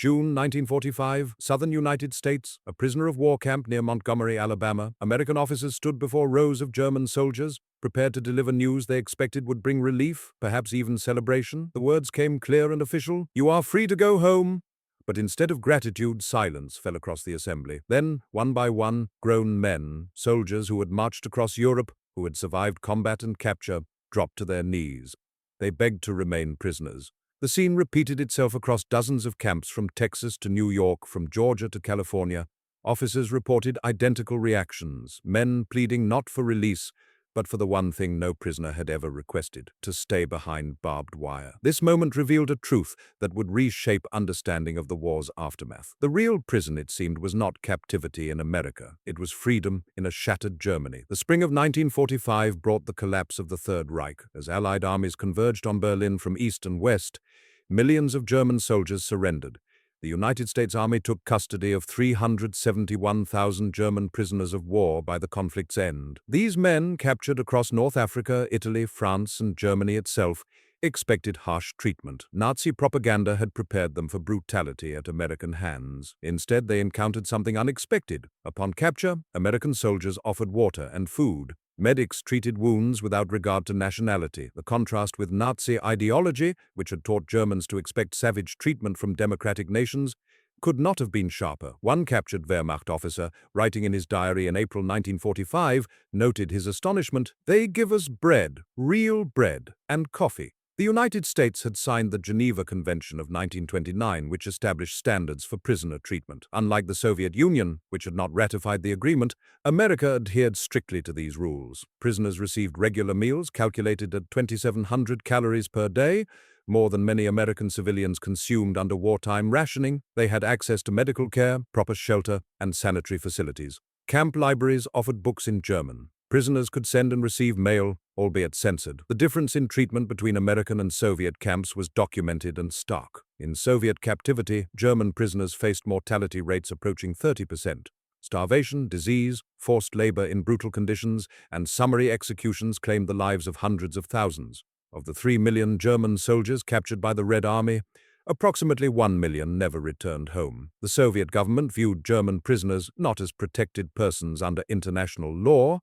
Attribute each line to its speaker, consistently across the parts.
Speaker 1: June 1945, southern United States, a prisoner of war camp near Montgomery, Alabama. American officers stood before rows of German soldiers, prepared to deliver news they expected would bring relief, perhaps even celebration. The words came clear and official: "You are free to go home." But instead of gratitude, silence fell across the assembly. Then, one by one, grown men, soldiers who had marched across Europe, who had survived combat and capture, dropped to their knees. They begged to remain prisoners. The scene repeated itself across dozens of camps from Texas to New York, from Georgia to California. Officers reported identical reactions, men pleading not for release, but for the one thing no prisoner had ever requested: to stay behind barbed wire. This moment revealed a truth that would reshape understanding of the war's aftermath. The real prison, it seemed, was not captivity in America. It was freedom in a shattered Germany. The spring of 1945 brought the collapse of the Third Reich. As Allied armies converged on Berlin from east and west, millions of German soldiers surrendered. The United States Army took custody of 371,000 German prisoners of war by the conflict's end. These men, captured across North Africa, Italy, France, and Germany itself, expected harsh treatment. Nazi propaganda had prepared them for brutality at American hands. Instead, they encountered something unexpected. Upon capture, American soldiers offered water and food. Medics treated wounds without regard to nationality. The contrast with Nazi ideology, which had taught Germans to expect savage treatment from democratic nations, could not have been sharper. One captured Wehrmacht officer, writing in his diary in April 1945, noted his astonishment: "They give us bread, real bread, and coffee." The United States had signed the Geneva Convention of 1929, which established standards for prisoner treatment. Unlike the Soviet Union, which had not ratified the agreement, America adhered strictly to these rules. Prisoners received regular meals calculated at 2,700 calories per day, more than many American civilians consumed under wartime rationing. They had access to medical care, proper shelter, and sanitary facilities. Camp libraries offered books in German. Prisoners could send and receive mail, albeit censored. The difference in treatment between American and Soviet camps was documented and stark. In Soviet captivity, German prisoners faced mortality rates approaching 30%. Starvation, disease, forced labor in brutal conditions, and summary executions claimed the lives of hundreds of thousands. Of the 3 million German soldiers captured by the Red Army, approximately 1 million never returned home. The Soviet government viewed German prisoners not as protected persons under international law,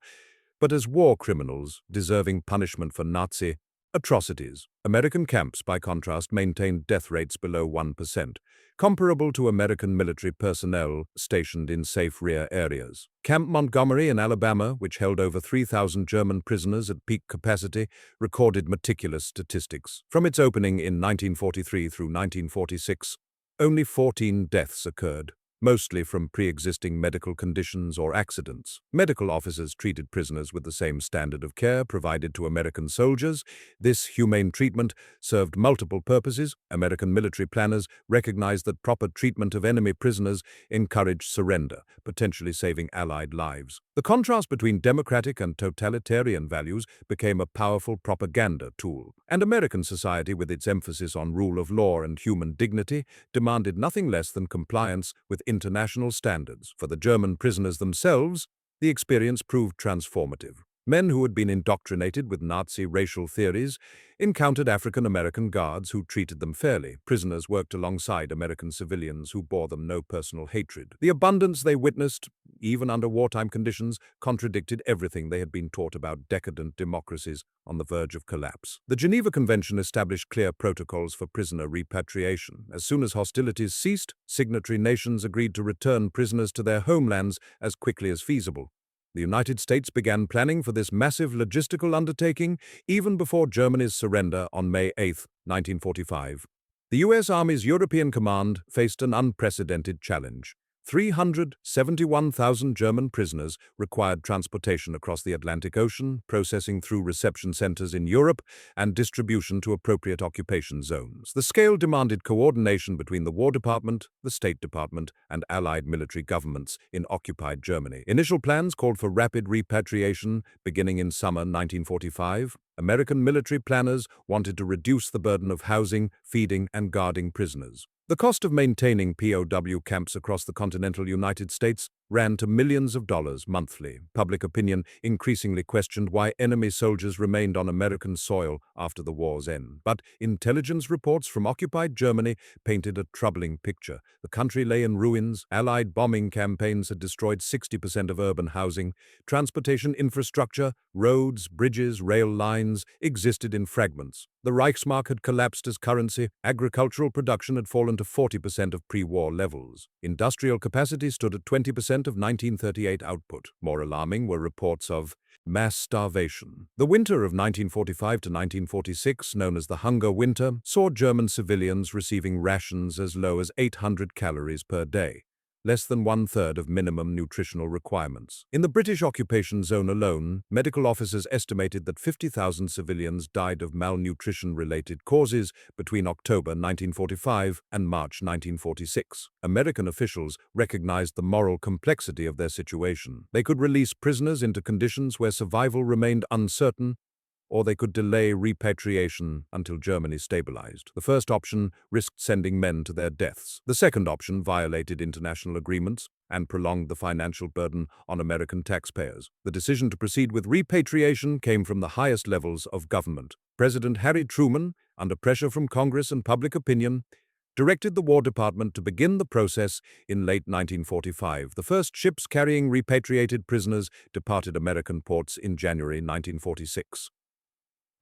Speaker 1: but as war criminals deserving punishment for Nazi atrocities. American camps, by contrast, maintained death rates below 1%, comparable to American military personnel stationed in safe rear areas. Camp Montgomery in Alabama, which held over 3,000 German prisoners at peak capacity, recorded meticulous statistics. From its opening in 1943 through 1946, only 14 deaths occurred, mostly from pre-existing medical conditions or accidents. Medical officers treated prisoners with the same standard of care provided to American soldiers. This humane treatment served multiple purposes. American military planners recognized that proper treatment of enemy prisoners encouraged surrender, potentially saving Allied lives. The contrast between democratic and totalitarian values became a powerful propaganda tool, and American society, with its emphasis on rule of law and human dignity, demanded nothing less than compliance with international standards. For the German prisoners themselves, the experience proved transformative. Men who had been indoctrinated with Nazi racial theories encountered African-American guards who treated them fairly. Prisoners worked alongside American civilians who bore them no personal hatred. The abundance they witnessed, even under wartime conditions, contradicted everything they had been taught about decadent democracies on the verge of collapse. The Geneva Convention established clear protocols for prisoner repatriation. As soon as hostilities ceased, signatory nations agreed to return prisoners to their homelands as quickly as feasible. The United States began planning for this massive logistical undertaking even before Germany's surrender on May 8, 1945. The U.S. Army's European Command faced an unprecedented challenge. 371,000 German prisoners required transportation across the Atlantic Ocean, processing through reception centers in Europe, and distribution to appropriate occupation zones. The scale demanded coordination between the War Department, the State Department, and Allied military governments in occupied Germany. Initial plans called for rapid repatriation beginning in summer 1945. American military planners wanted to reduce the burden of housing, feeding, and guarding prisoners. The cost of maintaining POW camps across the continental United States ran to millions of dollars monthly. Public opinion increasingly questioned why enemy soldiers remained on American soil after the war's end. But intelligence reports from occupied Germany painted a troubling picture. The country lay in ruins, Allied bombing campaigns had destroyed 60% of urban housing, transportation infrastructure, roads, bridges, rail lines existed in fragments. The Reichsmark had collapsed as currency, agricultural production had fallen to 40% of pre-war levels. Industrial capacity stood at 20% of 1938 output. More alarming were reports of mass starvation. The winter of 1945 to 1946, known as the Hunger Winter, saw German civilians receiving rations as low as 800 calories per day, less than one-third of minimum nutritional requirements. In the British occupation zone alone, medical officers estimated that 50,000 civilians died of malnutrition-related causes between October 1945 and March 1946. American officials recognized the moral complexity of their situation. They could release prisoners into conditions where survival remained uncertain, or they could delay repatriation until Germany stabilized. The first option risked sending men to their deaths. The second option violated international agreements and prolonged the financial burden on American taxpayers. The decision to proceed with repatriation came from the highest levels of government. President Harry Truman, under pressure from Congress and public opinion, directed the War Department to begin the process in late 1945. The first ships carrying repatriated prisoners departed American ports in January 1946.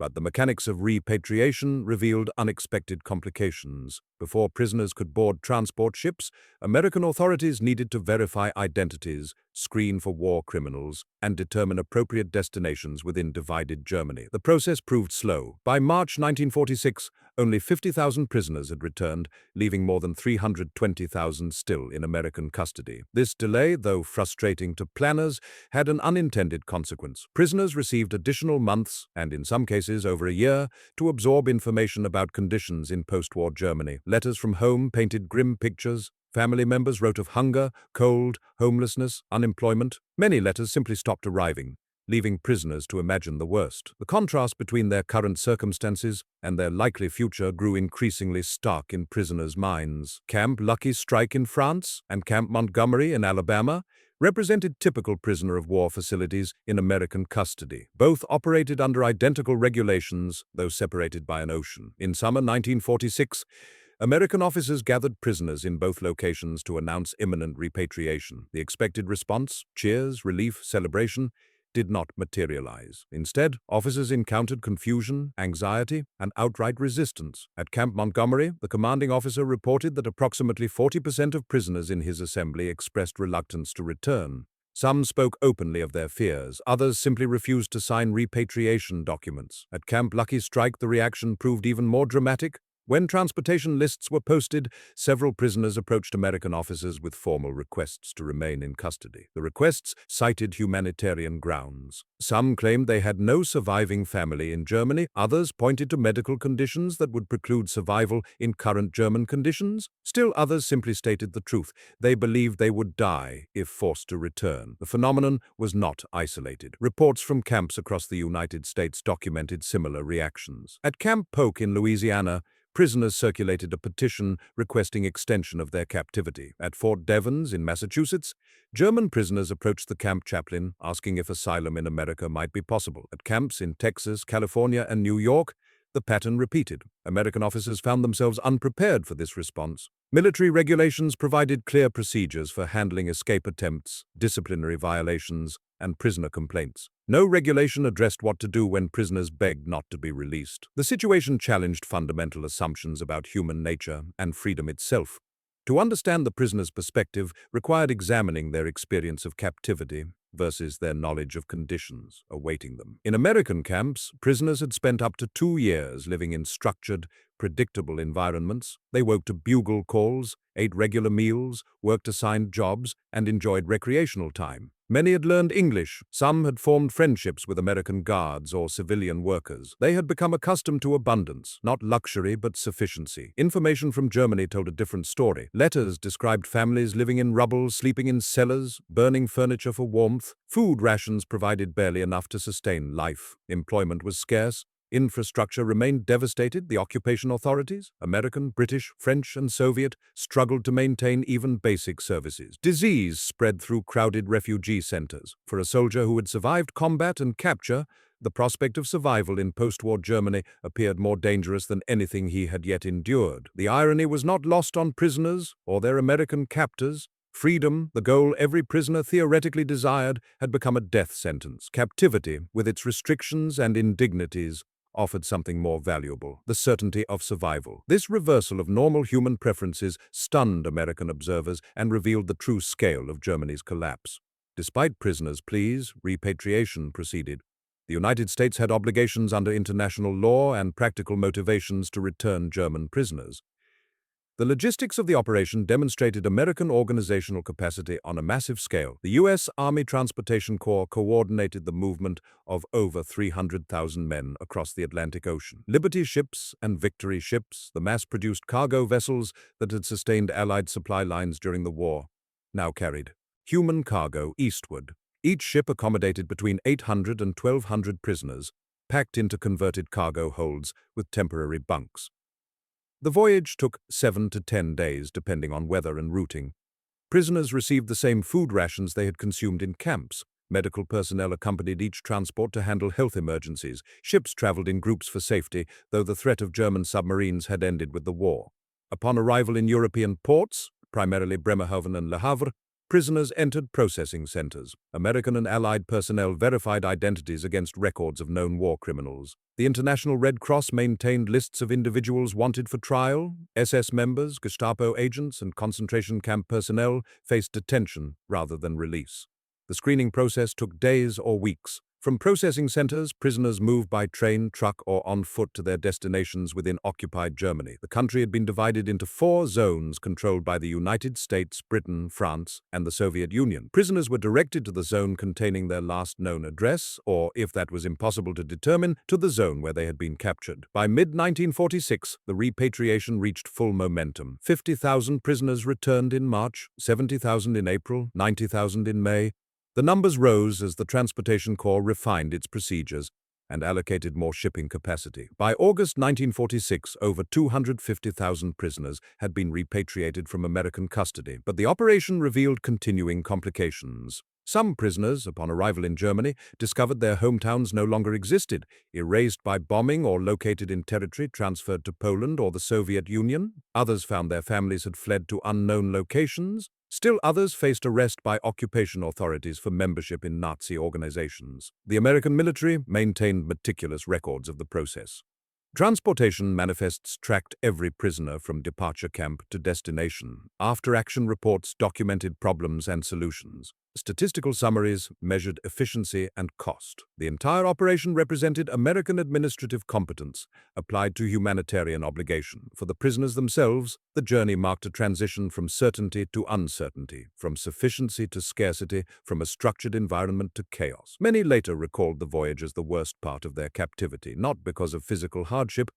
Speaker 1: But the mechanics of repatriation revealed unexpected complications. Before prisoners could board transport ships, American authorities needed to verify identities, screen for war criminals, and determine appropriate destinations within divided Germany. The process proved slow. By March 1946, only 50,000 prisoners had returned, leaving more than 320,000 still in American custody. This delay, though frustrating to planners, had an unintended consequence. Prisoners received additional months, and in some cases over a year, to absorb information about conditions in post-war Germany. Letters from home painted grim pictures. Family members wrote of hunger, cold, homelessness, unemployment. Many letters simply stopped arriving, leaving prisoners to imagine the worst. The contrast between their current circumstances and their likely future grew increasingly stark in prisoners' minds. Camp Lucky Strike in France and Camp Montgomery in Alabama represented typical prisoner-of-war facilities in American custody. Both operated under identical regulations, though separated by an ocean. In summer 1946, American officers gathered prisoners in both locations to announce imminent repatriation. The expected response, cheers, relief, celebration, did not materialize. Instead, officers encountered confusion, anxiety, and outright resistance. At Camp Montgomery, the commanding officer reported that approximately 40% of prisoners in his assembly expressed reluctance to return. Some spoke openly of their fears, others simply refused to sign repatriation documents. At Camp Lucky Strike, the reaction proved even more dramatic. When transportation lists were posted, several prisoners approached American officers with formal requests to remain in custody. The requests cited humanitarian grounds. Some claimed they had no surviving family in Germany. Others pointed to medical conditions that would preclude survival in current German conditions. Still others simply stated the truth. They believed they would die if forced to return. The phenomenon was not isolated. Reports from camps across the United States documented similar reactions. At Camp Polk in Louisiana, prisoners circulated a petition requesting extension of their captivity. At Fort Devens in Massachusetts, German prisoners approached the camp chaplain, asking if asylum in America might be possible. At camps in Texas, California, and New York, the pattern repeated. American officers found themselves unprepared for this response. Military regulations provided clear procedures for handling escape attempts, disciplinary violations, and prisoner complaints. No regulation addressed what to do when prisoners begged not to be released. The situation challenged fundamental assumptions about human nature and freedom itself. To understand the prisoner's perspective required examining their experience of captivity versus their knowledge of conditions awaiting them. In American camps, prisoners had spent up to 2 years living in structured, predictable environments. They woke to bugle calls, ate regular meals, worked assigned jobs, and enjoyed recreational time. Many had learned English. Some had formed friendships with American guards or civilian workers. They had become accustomed to abundance, not luxury but sufficiency. Information from Germany told a different story. Letters described families living in rubble, sleeping in cellars, burning furniture for warmth. Food rations provided barely enough to sustain life. Employment was scarce. Infrastructure remained devastated. The occupation authorities, American, British, French, and Soviet, struggled to maintain even basic services. Disease spread through crowded refugee centers. For a soldier who had survived combat and capture, the prospect of survival in post-war Germany appeared more dangerous than anything he had yet endured. The irony was not lost on prisoners or their American captors. Freedom, the goal every prisoner theoretically desired, had become a death sentence. Captivity, with its restrictions and indignities, offered something more valuable: the certainty of survival. This reversal of normal human preferences stunned American observers and revealed the true scale of Germany's collapse. Despite prisoners' pleas, repatriation proceeded. The United States had obligations under international law and practical motivations to return German prisoners. The logistics of the operation demonstrated American organizational capacity on a massive scale. The U.S. Army Transportation Corps coordinated the movement of over 300,000 men across the Atlantic Ocean. Liberty ships and Victory ships, the mass-produced cargo vessels that had sustained Allied supply lines during the war, now carried human cargo eastward. Each ship accommodated between 800 and 1,200 prisoners, packed into converted cargo holds with temporary bunks. The voyage took 7 to 10 days, depending on weather and routing. Prisoners received the same food rations they had consumed in camps. Medical personnel accompanied each transport to handle health emergencies. Ships traveled in groups for safety, though the threat of German submarines had ended with the war. Upon arrival in European ports, primarily Bremerhaven and Le Havre, prisoners entered processing centers. American and Allied personnel verified identities against records of known war criminals. The International Red Cross maintained lists of individuals wanted for trial. SS members, Gestapo agents, and concentration camp personnel faced detention rather than release. The screening process took days or weeks. From processing centers, prisoners moved by train, truck, or on foot to their destinations within occupied Germany. The country had been divided into 4 zones controlled by the United States, Britain, France, and the Soviet Union. Prisoners were directed to the zone containing their last known address, or, if that was impossible to determine, to the zone where they had been captured. By mid-1946, the repatriation reached full momentum. 50,000 prisoners returned in March, 70,000 in April, 90,000 in May. The numbers rose as the Transportation Corps refined its procedures and allocated more shipping capacity. By August 1946, over 250,000 prisoners had been repatriated from American custody, but the operation revealed continuing complications. Some prisoners, upon arrival in Germany, discovered their hometowns no longer existed, erased by bombing or located in territory transferred to Poland or the Soviet Union. Others found their families had fled to unknown locations. Still others faced arrest by occupation authorities for membership in Nazi organizations. The American military maintained meticulous records of the process. Transportation manifests tracked every prisoner from departure camp to destination. After-action reports documented problems and solutions. Statistical summaries measured efficiency and cost. The entire operation represented American administrative competence applied to humanitarian obligation. For the prisoners themselves, the journey marked a transition from certainty to uncertainty, from sufficiency to scarcity, from a structured environment to chaos. Many later recalled the voyage as the worst part of their captivity, not because of physical hardship,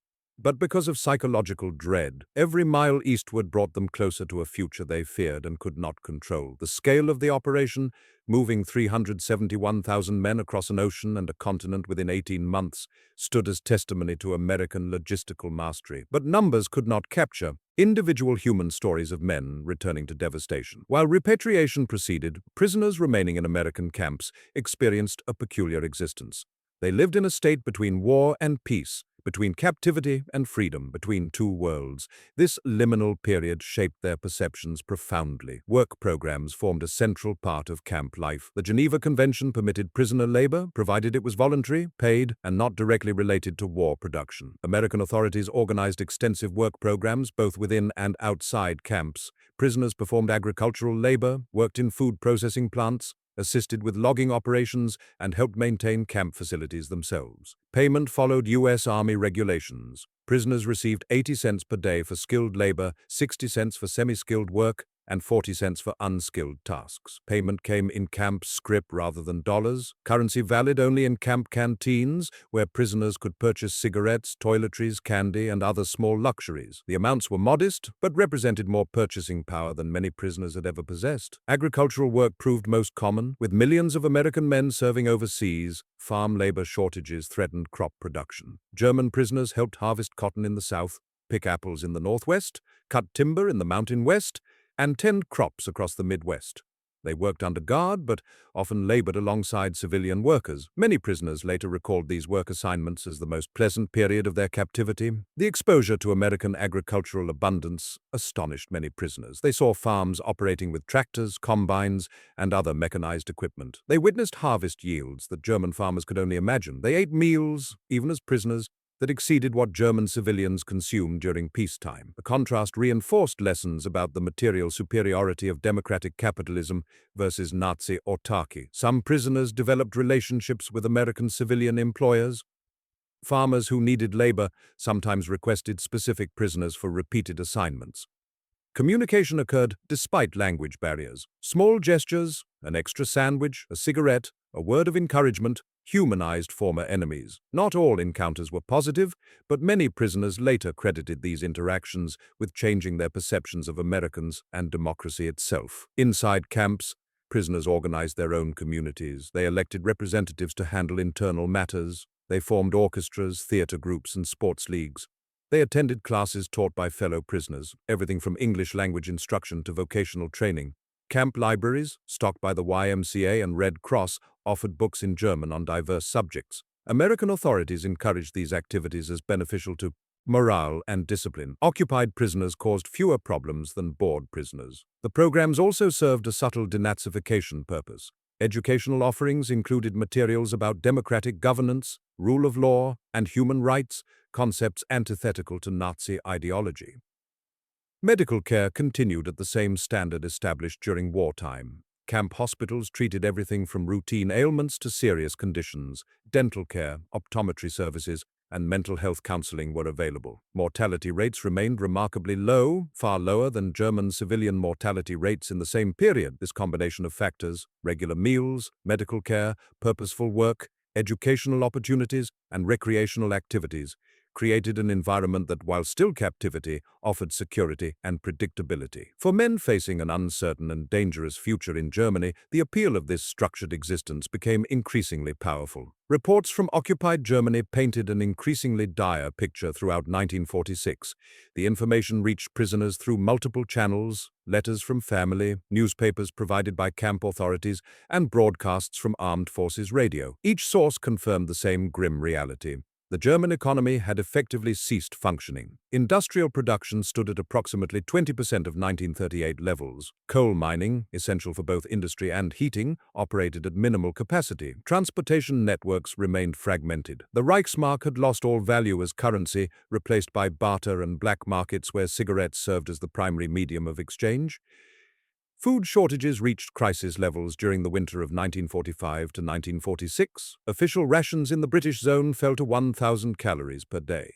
Speaker 1: but because of psychological dread. Every mile eastward brought them closer to a future they feared and could not control. The scale of the operation, moving 371,000 men across an ocean and a continent within 18 months, stood as testimony to American logistical mastery. But numbers could not capture individual human stories of men returning to devastation. While repatriation proceeded, prisoners remaining in American camps experienced a peculiar existence. They lived in a state between war and peace, between captivity and freedom, between two worlds. This liminal period shaped their perceptions profoundly. Work programs formed a central part of camp life. The Geneva Convention permitted prisoner labor, provided it was voluntary, paid, and not directly related to war production. American authorities organized extensive work programs both within and outside camps. Prisoners performed agricultural labor, worked in food processing plants, assisted with logging operations, and helped maintain camp facilities themselves. Payment followed U.S. Army regulations. Prisoners received 80 cents per day for skilled labor, 60 cents for semi-skilled work, and 40 cents for unskilled tasks. Payment came in camp scrip rather than dollars. Currency valid only in camp canteens, where prisoners could purchase cigarettes, toiletries, candy, and other small luxuries. The amounts were modest, but represented more purchasing power than many prisoners had ever possessed. Agricultural work proved most common. With millions of American men serving overseas, farm labor shortages threatened crop production. German prisoners helped harvest cotton in the south, pick apples in the northwest, cut timber in the mountain west, and tend crops across the Midwest. They worked under guard, but often labored alongside civilian workers. Many prisoners later recalled these work assignments as the most pleasant period of their captivity. The exposure to American agricultural abundance astonished many prisoners. They saw farms operating with tractors, combines, and other mechanized equipment. They witnessed harvest yields that German farmers could only imagine. They ate meals, even as prisoners, that exceeded what German civilians consumed during peacetime. The contrast reinforced lessons about the material superiority of democratic capitalism versus Nazi autarky. Some prisoners developed relationships with American civilian employers. Farmers who needed labor sometimes requested specific prisoners for repeated assignments. Communication occurred despite language barriers. Small gestures, an extra sandwich, a cigarette, a word of encouragement, humanized former enemies. Not all encounters were positive, but many prisoners later credited these interactions with changing their perceptions of Americans and democracy itself. Inside camps, prisoners organized their own communities. They elected representatives to handle internal matters. They formed orchestras, theater groups, and sports leagues. They attended classes taught by fellow prisoners, everything from English language instruction to vocational training. Camp libraries, stocked by the YMCA and Red Cross, offered books in German on diverse subjects. American authorities encouraged these activities as beneficial to morale and discipline. Occupied prisoners caused fewer problems than board prisoners. The programs also served a subtle denazification purpose. Educational offerings included materials about democratic governance, rule of law, and human rights, concepts antithetical to Nazi ideology. Medical care continued at the same standard established during wartime. Camp hospitals treated everything from routine ailments to serious conditions. Dental care, optometry services, and mental health counseling were available. Mortality rates remained remarkably low, far lower than German civilian mortality rates in the same period. This combination of factors, regular meals, medical care, purposeful work, educational opportunities, and recreational activities, created an environment that, while still captivity, offered security and predictability. For men facing an uncertain and dangerous future in Germany, the appeal of this structured existence became increasingly powerful. Reports from occupied Germany painted an increasingly dire picture throughout 1946. The information reached prisoners through multiple channels: letters from family, newspapers provided by camp authorities, and broadcasts from armed forces radio. Each source confirmed the same grim reality. The German economy had effectively ceased functioning. Industrial production stood at approximately 20% of 1938 levels. Coal mining, essential for both industry and heating, operated at minimal capacity. Transportation networks remained fragmented. The Reichsmark had lost all value as currency, replaced by barter and black markets where cigarettes served as the primary medium of exchange. Food shortages reached crisis levels during the winter of 1945 to 1946. Official rations in the British zone fell to 1,000 calories per day,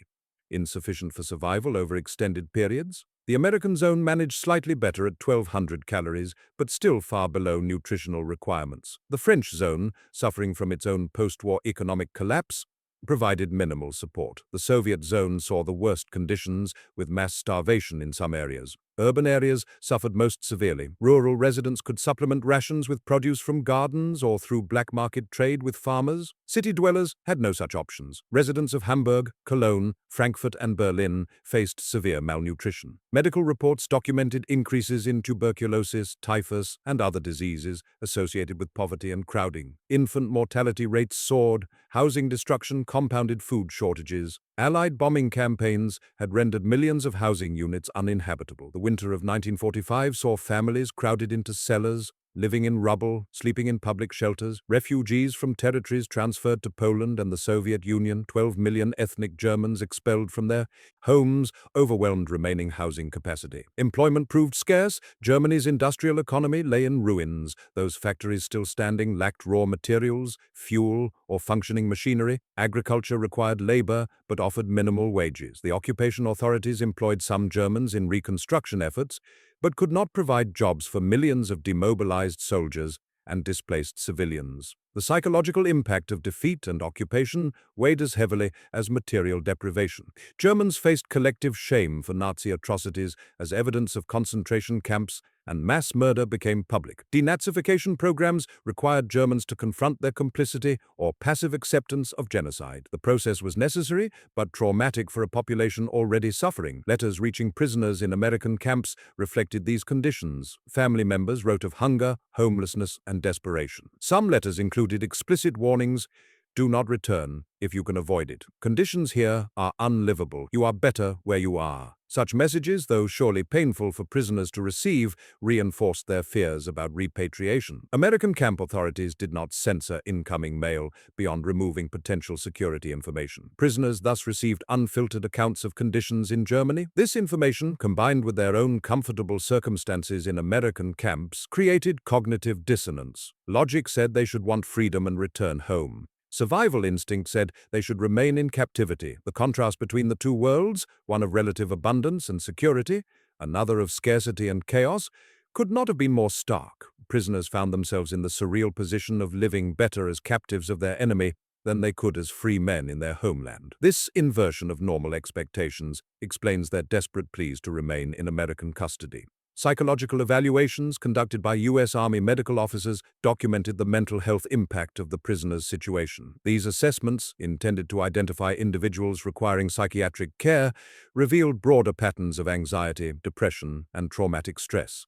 Speaker 1: insufficient for survival over extended periods. The American zone managed slightly better at 1,200 calories, but still far below nutritional requirements. The French zone, suffering from its own post-war economic collapse, provided minimal support. The Soviet zone saw the worst conditions, with mass starvation in some areas. Urban areas suffered most severely. Rural residents could supplement rations with produce from gardens or through black market trade with farmers. City dwellers had no such options. Residents of Hamburg, Cologne, Frankfurt, and Berlin faced severe malnutrition. Medical reports documented increases in tuberculosis, typhus, and other diseases associated with poverty and crowding. Infant mortality rates soared. Housing destruction compounded food shortages. Allied bombing campaigns had rendered millions of housing units uninhabitable. The winter of 1945 saw families crowded into cellars, living in rubble, sleeping in public shelters. Refugees from territories transferred to Poland and the Soviet Union, 12 million ethnic Germans expelled from their homes, overwhelmed remaining housing capacity. Employment proved scarce. Germany's industrial economy lay in ruins. Those factories still standing lacked raw materials, fuel, or functioning machinery. Agriculture required labor, but offered minimal wages. The occupation authorities employed some Germans in reconstruction efforts, but could not provide jobs for millions of demobilized soldiers and displaced civilians. The psychological impact of defeat and occupation weighed as heavily as material deprivation. Germans faced collective shame for Nazi atrocities as evidence of concentration camps and mass murder became public. Denazification programs required Germans to confront their complicity or passive acceptance of genocide. The process was necessary, but traumatic for a population already suffering. Letters reaching prisoners in American camps reflected these conditions. Family members wrote of hunger, homelessness, and desperation. Some letters included explicit warnings: do not return if you can avoid it. Conditions here are unlivable. You are better where you are. Such messages, though surely painful for prisoners to receive, reinforced their fears about repatriation. American camp authorities did not censor incoming mail beyond removing potential security information. Prisoners thus received unfiltered accounts of conditions in Germany. This information, combined with their own comfortable circumstances in American camps, created cognitive dissonance. Logic said they should want freedom and return home. Survival instinct said they should remain in captivity. The contrast between the two worlds, one of relative abundance and security, another of scarcity and chaos, could not have been more stark. Prisoners found themselves in the surreal position of living better as captives of their enemy than they could as free men in their homeland. This inversion of normal expectations explains their desperate pleas to remain in American custody. Psychological evaluations conducted by U.S. Army medical officers documented the mental health impact of the prisoners' situation. These assessments, intended to identify individuals requiring psychiatric care, revealed broader patterns of anxiety, depression, and traumatic stress.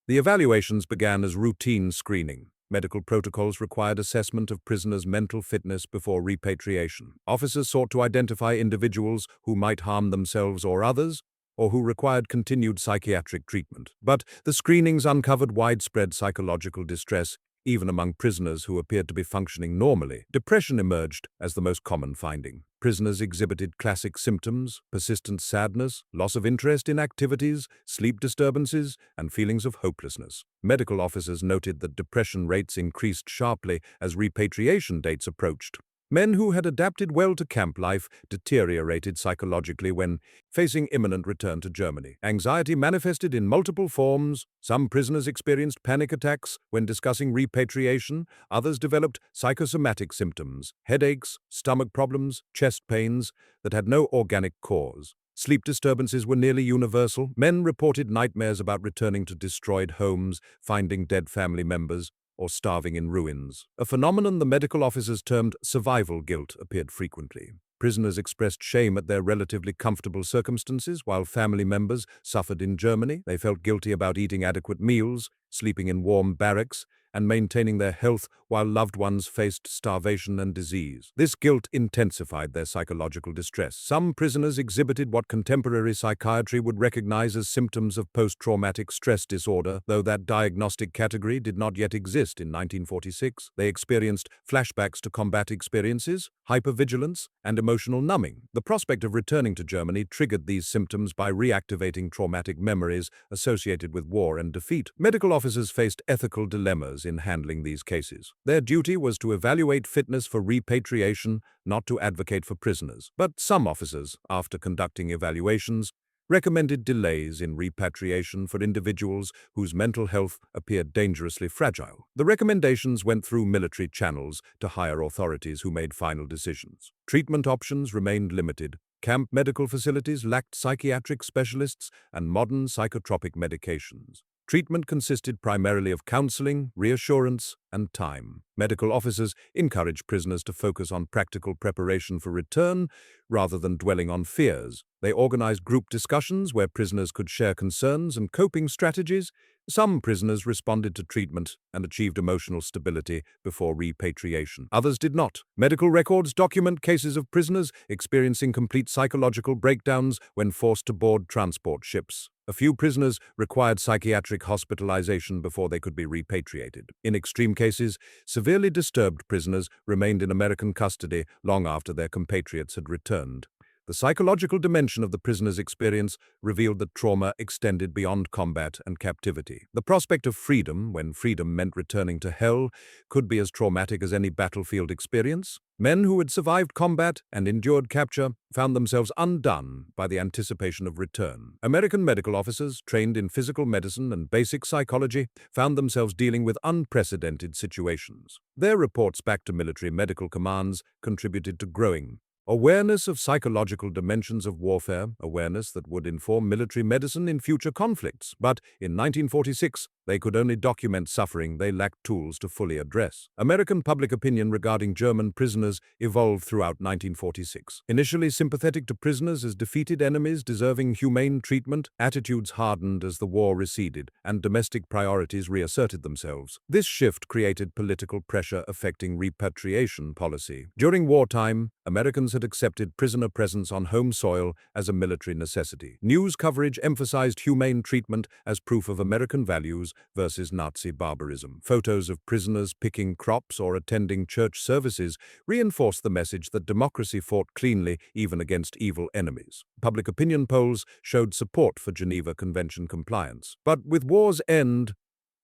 Speaker 1: The evaluations began as routine screening. Medical protocols required assessment of prisoners' mental fitness before repatriation. Officers sought to identify individuals who might harm themselves or others, or who required continued psychiatric treatment. But the screenings uncovered widespread psychological distress, even among prisoners who appeared to be functioning normally. Depression emerged as the most common finding. Prisoners exhibited classic symptoms: persistent sadness, loss of interest in activities, sleep disturbances, and feelings of hopelessness. Medical officers noted that depression rates increased sharply as repatriation dates approached. Men who had adapted well to camp life deteriorated psychologically when facing imminent return to Germany. Anxiety manifested in multiple forms. Some prisoners experienced panic attacks when discussing repatriation. Others developed psychosomatic symptoms: headaches, stomach problems, chest pains that had no organic cause. Sleep disturbances were nearly universal. Men reported nightmares about returning to destroyed homes, finding dead family members, or starving in ruins. A phenomenon the medical officers termed survival guilt appeared frequently. Prisoners expressed shame at their relatively comfortable circumstances while family members suffered in Germany. They felt guilty about eating adequate meals, sleeping in warm barracks, and maintaining their health while loved ones faced starvation and disease. This guilt intensified their psychological distress. Some prisoners exhibited what contemporary psychiatry would recognize as symptoms of post-traumatic stress disorder, though that diagnostic category did not yet exist in 1946. They experienced flashbacks to combat experiences, hypervigilance, and emotional numbing. The prospect of returning to Germany triggered these symptoms by reactivating traumatic memories associated with war and defeat. Medical officers faced ethical dilemmas in handling these cases. Their duty was to evaluate fitness for repatriation, not to advocate for prisoners. But some officers, after conducting evaluations, recommended delays in repatriation for individuals whose mental health appeared dangerously fragile. The recommendations went through military channels to higher authorities who made final decisions. Treatment options remained limited. Camp medical facilities lacked psychiatric specialists and modern psychotropic medications. Treatment consisted primarily of counseling, reassurance, and time. Medical officers encouraged prisoners to focus on practical preparation for return rather than dwelling on fears. They organized group discussions where prisoners could share concerns and coping strategies. Some prisoners responded to treatment and achieved emotional stability before repatriation. Others did not. Medical records document cases of prisoners experiencing complete psychological breakdowns when forced to board transport ships. A few prisoners required psychiatric hospitalization before they could be repatriated. In extreme cases, severely disturbed prisoners remained in American custody long after their compatriots had returned. The psychological dimension of the prisoner's experience revealed that trauma extended beyond combat and captivity. The prospect of freedom, when freedom meant returning to hell, could be as traumatic as any battlefield experience. Men who had survived combat and endured capture found themselves undone by the anticipation of return. American medical officers, trained in physical medicine and basic psychology, found themselves dealing with unprecedented situations. Their reports back to military medical commands contributed to growing awareness of psychological dimensions of warfare, awareness that would inform military medicine in future conflicts. But in 1946, they could only document suffering they lacked tools to fully address. American public opinion regarding German prisoners evolved throughout 1946. Initially sympathetic to prisoners as defeated enemies deserving humane treatment, attitudes hardened as the war receded and domestic priorities reasserted themselves. This shift created political pressure affecting repatriation policy. During wartime, Americans had accepted prisoner presence on home soil as a military necessity. News coverage emphasized humane treatment as proof of American values versus Nazi barbarism. Photos of prisoners picking crops or attending church services reinforced the message that democracy fought cleanly even against evil enemies. Public opinion polls showed support for Geneva Convention compliance. But with war's end,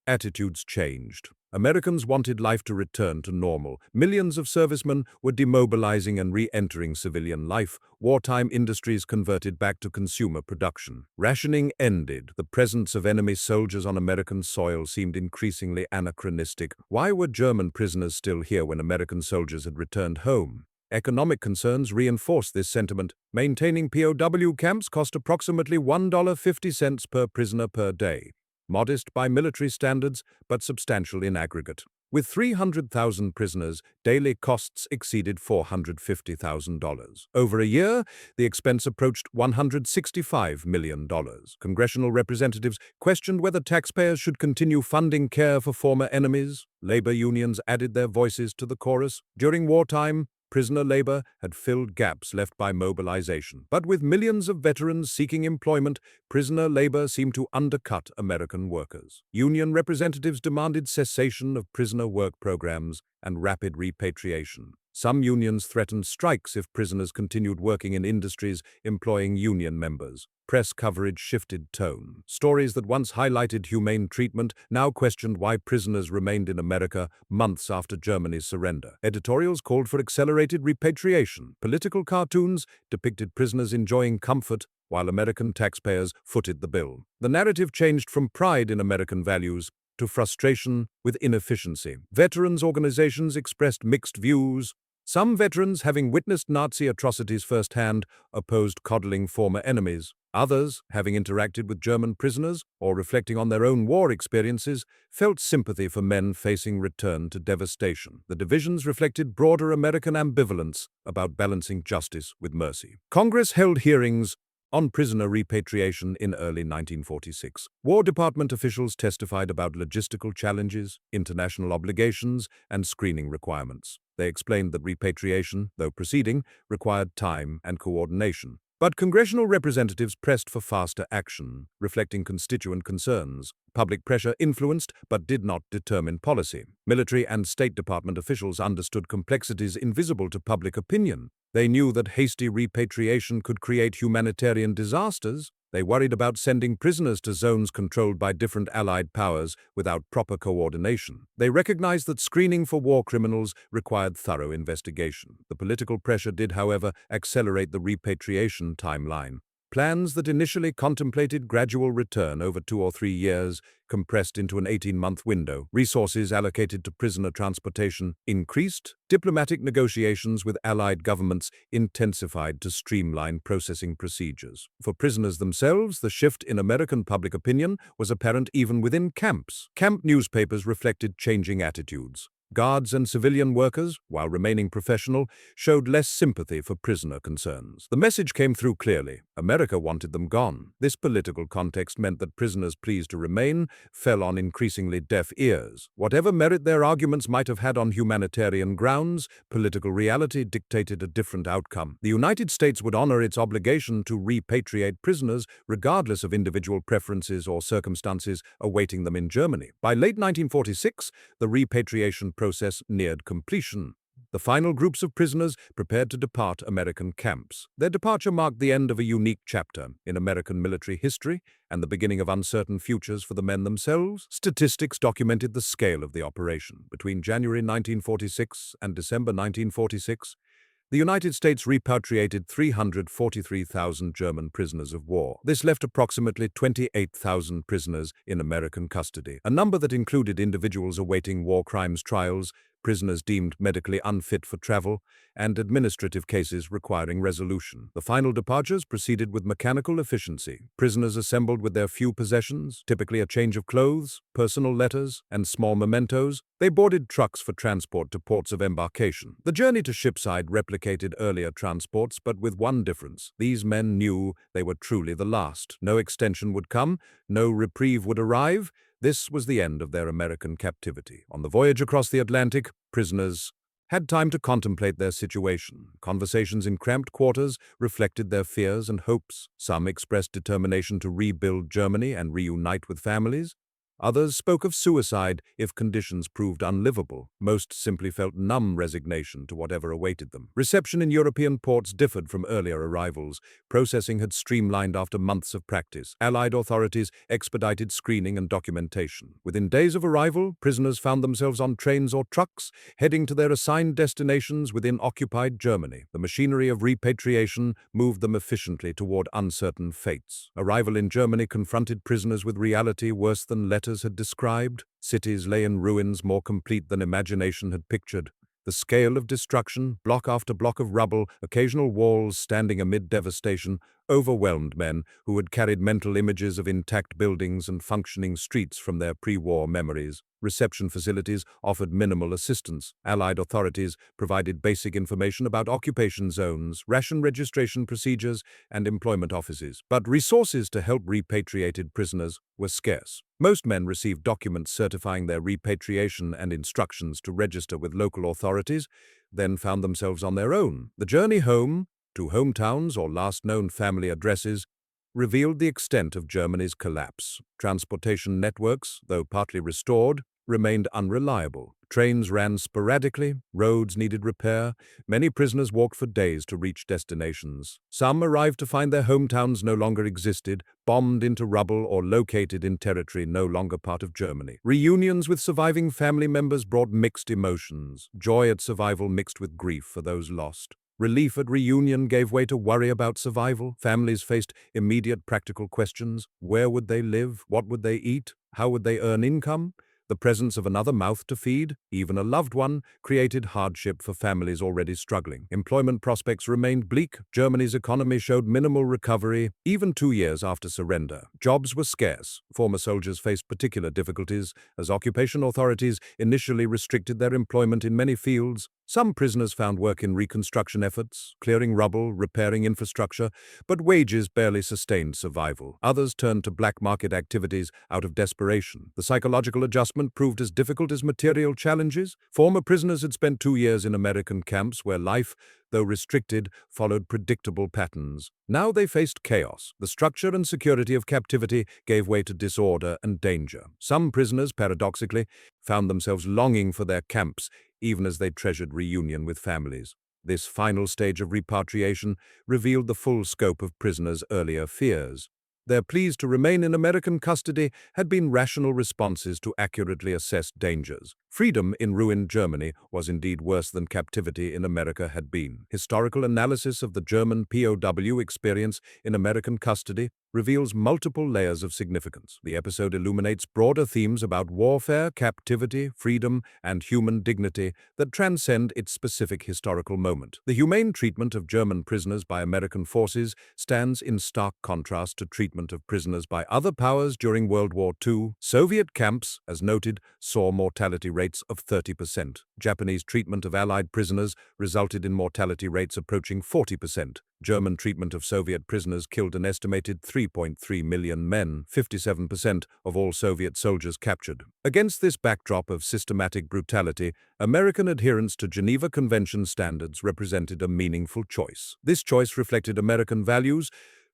Speaker 1: attitudes changed. Americans wanted life to return to normal. Millions of servicemen were demobilizing and re-entering civilian life. Wartime industries converted back to consumer production. Rationing ended. The presence of enemy soldiers on American soil seemed increasingly anachronistic. Why were German prisoners still here when American soldiers had returned home? Economic concerns reinforced this sentiment. Maintaining POW camps cost approximately $1.50 per prisoner per day. Modest by military standards, but substantial in aggregate. With 300,000 prisoners, daily costs exceeded $450,000. Over a year, the expense approached $165 million. Congressional representatives questioned whether taxpayers should continue funding care for former enemies. Labor unions added their voices to the chorus. During wartime, prisoner labor had filled gaps left by mobilization. But with millions of veterans seeking employment, prisoner labor seemed to undercut American workers. Union representatives demanded cessation of prisoner work programs and rapid repatriation. Some unions threatened strikes if prisoners continued working in industries employing union members. Press coverage shifted tone. Stories that once highlighted humane treatment now questioned why prisoners remained in America months after Germany's surrender. Editorials called for accelerated repatriation. Political cartoons depicted prisoners enjoying comfort while American taxpayers footed the bill. The narrative changed from pride in American values to frustration with inefficiency. Veterans organizations expressed mixed views. Some veterans, having witnessed Nazi atrocities firsthand, opposed coddling former enemies. Others, having interacted with German prisoners or reflecting on their own war experiences, felt sympathy for men facing return to devastation. The divisions reflected broader American ambivalence about balancing justice with mercy. Congress held hearings on prisoner repatriation in early 1946. War Department officials testified about logistical challenges, international obligations, and screening requirements. They explained that repatriation, though proceeding, required time and coordination. But congressional representatives pressed for faster action, reflecting constituent concerns. Public pressure influenced but did not determine policy. Military and State Department officials understood complexities invisible to public opinion. They knew that hasty repatriation could create humanitarian disasters. They worried about sending prisoners to zones controlled by different Allied powers without proper coordination. They recognized that screening for war criminals required thorough investigation. The political pressure did, however, accelerate the repatriation timeline. Plans that initially contemplated gradual return over 2 or 3 years compressed into an 18-month window. Resources allocated to prisoner transportation increased. Diplomatic negotiations with Allied governments intensified to streamline processing procedures. For prisoners themselves, the shift in American public opinion was apparent even within camps. Camp newspapers reflected changing attitudes. Guards and civilian workers, while remaining professional, showed less sympathy for prisoner concerns. The message came through clearly. America wanted them gone. This political context meant that prisoners pleased to remain fell on increasingly deaf ears. Whatever merit their arguments might have had on humanitarian grounds, political reality dictated a different outcome. The United States would honor its obligation to repatriate prisoners regardless of individual preferences or circumstances awaiting them in Germany. By late 1946, the repatriation process neared completion. the final groups of prisoners prepared to depart American camps. Their departure marked the end of a unique chapter in American military history and the beginning of uncertain futures for the men themselves. Statistics documented the scale of the operation. Between January 1946 and December 1946, the United States repatriated 343,000 German prisoners of war. This left approximately 28,000 prisoners in American custody, a number that included individuals awaiting war crimes trials, prisoners deemed medically unfit for travel, and administrative cases requiring resolution. The final departures proceeded with mechanical efficiency. Prisoners assembled with their few possessions, typically a change of clothes, personal letters, and small mementos. They boarded trucks for transport to ports of embarkation. The journey to shipside replicated earlier transports, but with one difference. These men knew they were truly the last. No extension would come, no reprieve would arrive. This was the end of their American captivity. On the voyage across the Atlantic, prisoners had time to contemplate their situation. Conversations in cramped quarters reflected their fears and hopes. Some expressed determination to rebuild Germany and reunite with families. Others spoke of suicide if conditions proved unlivable. Most simply felt numb resignation to whatever awaited them. Reception in European ports differed from earlier arrivals. Processing had streamlined after months of practice. Allied authorities expedited screening and documentation. Within days of arrival, prisoners found themselves on trains or trucks, heading to their assigned destinations within occupied Germany. The machinery of repatriation moved them efficiently toward uncertain fates. Arrival in Germany confronted prisoners with reality worse than letters had described. Cities lay in ruins more complete than imagination had pictured. The scale of destruction, block after block of rubble, occasional walls standing amid devastation, overwhelmed men who had carried mental images of intact buildings and functioning streets from their pre-war memories. Reception facilities offered minimal assistance. Allied authorities provided basic information about occupation zones, ration registration procedures, and employment offices. But resources to help repatriated prisoners were scarce. Most men received documents certifying their repatriation and instructions to register with local authorities, then found themselves on their own. The journey home, to hometowns or last known family addresses, revealed the extent of Germany's collapse. Transportation networks, though partly restored, remained unreliable. Trains ran sporadically, roads needed repair, many prisoners walked for days to reach destinations. Some arrived to find their hometowns no longer existed, bombed into rubble or located in territory no longer part of Germany. Reunions with surviving family members brought mixed emotions, joy at survival mixed with grief for those lost. Relief at reunion gave way to worry about survival. Families faced immediate practical questions. Where would they live? What would they eat? How would they earn income? The presence of another mouth to feed, even a loved one, created hardship for families already struggling. Employment prospects remained bleak. Germany's economy showed minimal recovery, even 2 years after surrender. Jobs were scarce. Former soldiers faced particular difficulties, as occupation authorities initially restricted their employment in many fields. Some prisoners found work in reconstruction efforts, clearing rubble, repairing infrastructure, but wages barely sustained survival. Others turned to black market activities out of desperation. The psychological adjustment proved as difficult as material challenges. Former prisoners had spent 2 years in American camps where life, though restricted, followed predictable patterns. Now they faced chaos. The structure and security of captivity gave way to disorder and danger. Some prisoners, paradoxically, found themselves longing for their camps, even as they treasured reunion with families. This final stage of repatriation revealed the full scope of prisoners' earlier fears. Their pleas to remain in American custody had been rational responses to accurately assessed dangers. Freedom in ruined Germany was indeed worse than captivity in America had been. Historical analysis of the German POW experience in American custody reveals multiple layers of significance. The episode illuminates broader themes about warfare, captivity, freedom, and human dignity that transcend its specific historical moment. The humane treatment of German prisoners by American forces stands in stark contrast to treatment of prisoners by other powers during World War II. Soviet camps, as noted, saw mortality rates of 30%. Japanese treatment of Allied prisoners resulted in mortality rates approaching 40%. German treatment of Soviet prisoners killed an estimated 3.3 million men, 57% of all Soviet soldiers captured. Against this backdrop of systematic brutality, American adherence to Geneva Convention standards represented a meaningful choice. This choice reflected American values,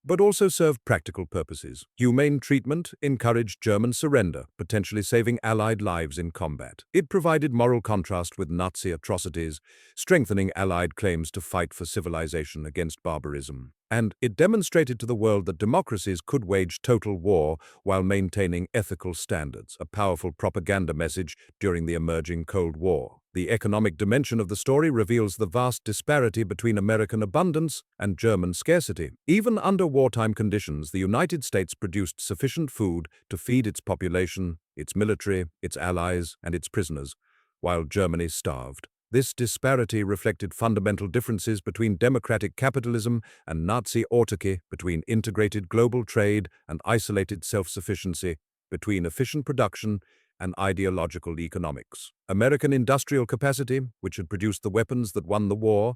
Speaker 1: but also served practical purposes. Humane treatment encouraged German surrender, potentially saving Allied lives in combat. It provided moral contrast with Nazi atrocities, strengthening Allied claims to fight for civilization against barbarism. And it demonstrated to the world that democracies could wage total war while maintaining ethical standards, a powerful propaganda message during the emerging Cold War. The economic dimension of the story reveals the vast disparity between American abundance and German scarcity. Even under wartime conditions, the United States produced sufficient food to feed its population, its military, its allies, and its prisoners, while Germany starved. This disparity reflected fundamental differences between democratic capitalism and Nazi autarky, between integrated global trade and isolated self-sufficiency, between efficient production and ideological economics. American industrial capacity, which had produced the weapons that won the war,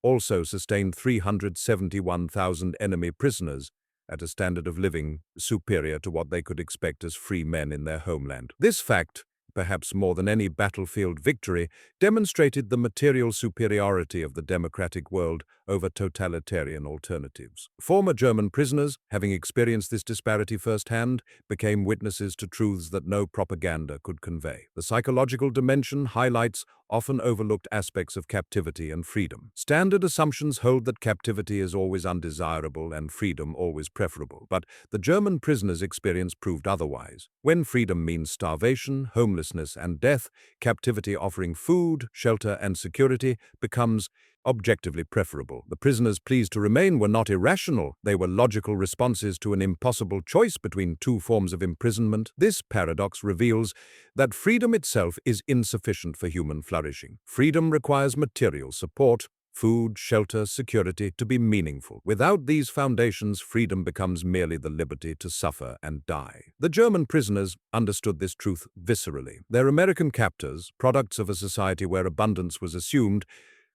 Speaker 1: also sustained 371,000 enemy prisoners at a standard of living superior to what they could expect as free men in their homeland. This fact, perhaps more than any battlefield victory, demonstrated the material superiority of the democratic world over totalitarian alternatives. Former German prisoners, having experienced this disparity firsthand, became witnesses to truths that no propaganda could convey. The psychological dimension highlights often overlooked aspects of captivity and freedom. Standard assumptions hold that captivity is always undesirable and freedom always preferable, but the German prisoners' experience proved otherwise. When freedom means starvation, homelessness, and death, captivity offering food, shelter, and security becomes objectively preferable. The prisoners pleased to remain were not irrational, they were logical responses to an impossible choice between two forms of imprisonment. This paradox reveals that freedom itself is insufficient for human flourishing. Freedom requires material support, food, shelter, security to be meaningful. Without these foundations, freedom becomes merely the liberty to suffer and die. The German prisoners understood this truth viscerally. Their American captors, products of a society where abundance was assumed,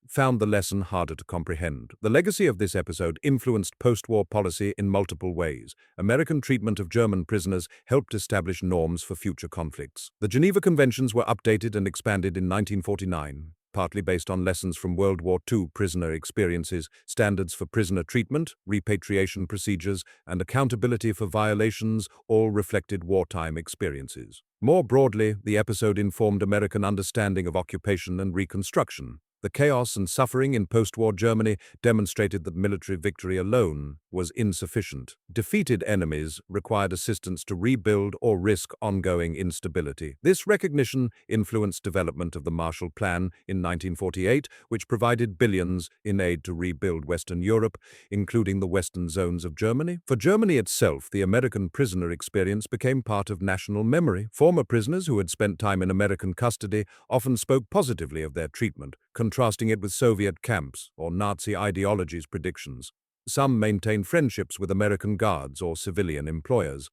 Speaker 1: found the lesson harder to comprehend. The legacy of this episode influenced post-war policy in multiple ways. American treatment of German prisoners helped establish norms for future conflicts. The Geneva Conventions were updated and expanded in 1949, partly based on lessons from World War II prisoner experiences. Standards for prisoner treatment, repatriation procedures, and accountability for violations all reflected wartime experiences. More broadly, the episode informed American understanding of occupation and reconstruction. The chaos and suffering in post-war Germany demonstrated that military victory alone was insufficient. Defeated enemies required assistance to rebuild or risk ongoing instability. This recognition influenced development of the Marshall Plan in 1948, which provided billions in aid to rebuild Western Europe, including the western zones of Germany. For Germany itself, the American prisoner experience became part of national memory. Former prisoners who had spent time in American custody often spoke positively of their treatment, contrasting it with Soviet camps or Nazi ideology's predictions. Some maintained friendships with American guards or civilian employers.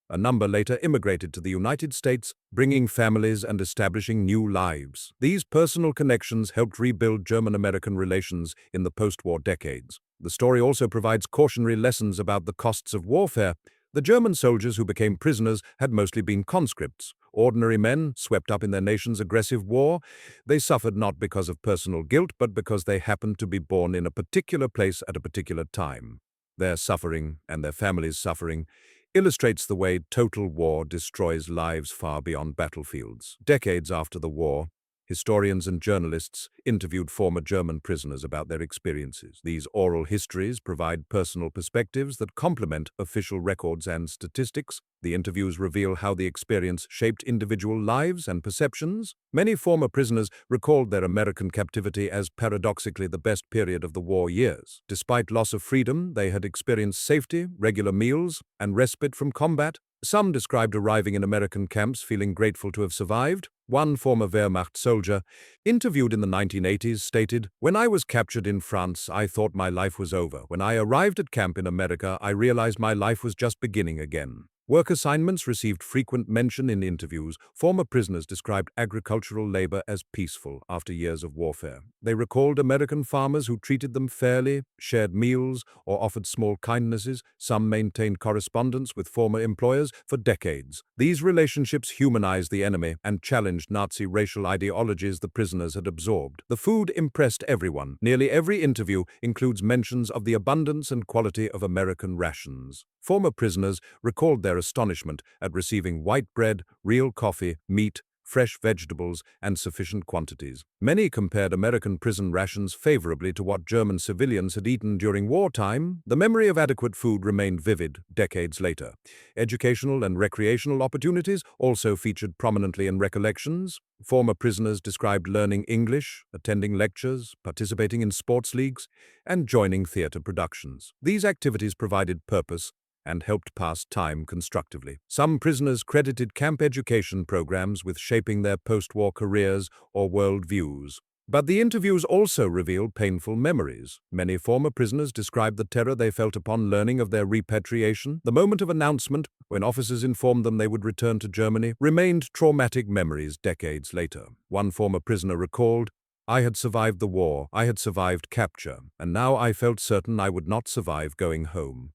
Speaker 1: A number later immigrated to the United States, bringing families and establishing new lives. These personal connections helped rebuild German-American relations in the post-war decades. The story also provides cautionary lessons about the costs of warfare. The German soldiers who became prisoners had mostly been conscripts, ordinary men swept up in their nation's aggressive war. They suffered not because of personal guilt, but because they happened to be born in a particular place at a particular time. Their suffering, and their families' suffering, illustrates the way total war destroys lives far beyond battlefields. Decades after the war, historians and journalists interviewed former German prisoners about their experiences. These oral histories provide personal perspectives that complement official records and statistics. The interviews reveal how the experience shaped individual lives and perceptions. Many former prisoners recalled their American captivity as paradoxically the best period of the war years. Despite loss of freedom, they had experienced safety, regular meals, and respite from combat. Some described arriving in American camps feeling grateful to have survived. One former Wehrmacht soldier, interviewed in the 1980s, stated, "When I was captured in France, I thought my life was over. When I arrived at camp in America, I realized my life was just beginning again." Work assignments received frequent mention in interviews. Former prisoners described agricultural labor as peaceful after years of warfare. They recalled American farmers who treated them fairly, shared meals, or offered small kindnesses. Some maintained correspondence with former employers for decades. These relationships humanized the enemy and challenged Nazi racial ideologies the prisoners had absorbed. The food impressed everyone. Nearly every interview includes mentions of the abundance and quality of American rations. Former prisoners recalled their astonishment at receiving white bread, real coffee, meat, fresh vegetables, and sufficient quantities. Many compared American prison rations favorably to what German civilians had eaten during wartime. The memory of adequate food remained vivid decades later. Educational and recreational opportunities also featured prominently in recollections. Former prisoners described learning English, attending lectures, participating in sports leagues, and joining theater productions. These activities provided purpose and helped pass time constructively. Some prisoners credited camp education programs with shaping their post-war careers or worldviews. But the interviews also revealed painful memories. Many former prisoners described the terror they felt upon learning of their repatriation. The moment of announcement, when officers informed them they would return to Germany, remained traumatic memories decades later. One former prisoner recalled, "I had survived the war, I had survived capture, and now I felt certain I would not survive going home."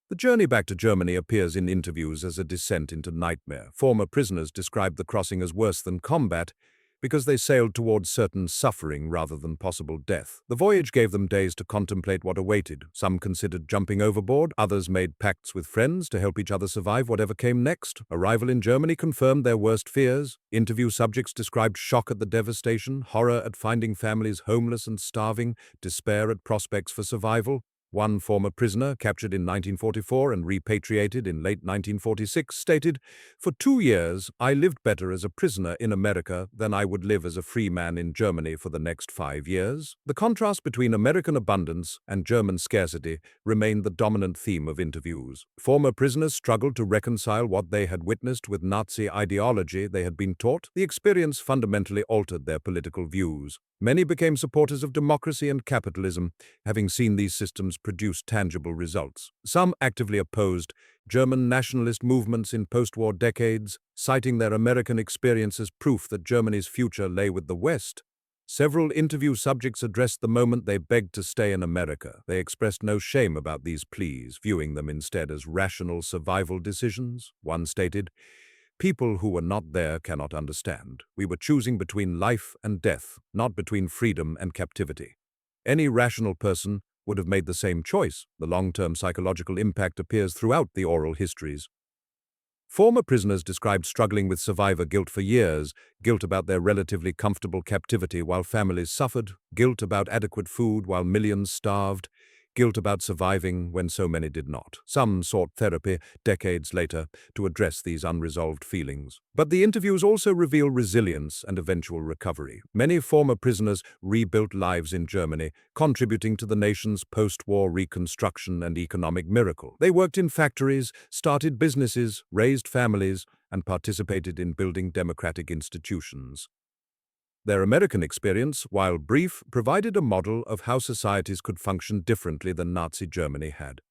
Speaker 1: The journey back to Germany appears in interviews as a descent into nightmare. Former prisoners described the crossing as worse than combat because they sailed towards certain suffering rather than possible death. The voyage gave them days to contemplate what awaited. Some considered jumping overboard, others made pacts with friends to help each other survive whatever came next. Arrival in Germany confirmed their worst fears. Interview subjects described shock at the devastation, horror at finding families homeless and starving, despair at prospects for survival. One former prisoner, captured in 1944 and repatriated in late 1946, stated, "For 2 years, I lived better as a prisoner in America than I would live as a free man in Germany for the next 5 years." The contrast between American abundance and German scarcity remained the dominant theme of interviews. Former prisoners struggled to reconcile what they had witnessed with Nazi ideology they had been taught. The experience fundamentally altered their political views. Many became supporters of democracy and capitalism, having seen these systems produce tangible results. Some actively opposed German nationalist movements in post-war decades, citing their American experience as proof that Germany's future lay with the West. Several interview subjects addressed the moment they begged to stay in America. They expressed no shame about these pleas, viewing them instead as rational survival decisions. One stated, "People who were not there cannot understand. We were choosing between life and death, not between freedom and captivity." Any rational person would have made the same choice. The long-term psychological impact appears throughout the oral histories. Former prisoners described struggling with survivor guilt for years, guilt about their relatively comfortable captivity while families suffered, guilt about adequate food while millions starved, guilt about surviving when so many did not. Some sought therapy decades later to address these unresolved feelings. But the interviews also reveal resilience and eventual recovery. Many former prisoners rebuilt lives in Germany, contributing to the nation's post-war reconstruction and economic miracle. They worked in factories, started businesses, raised families, and participated in building democratic institutions. Their American experience, while brief, provided a model of how societies could function differently than Nazi Germany had.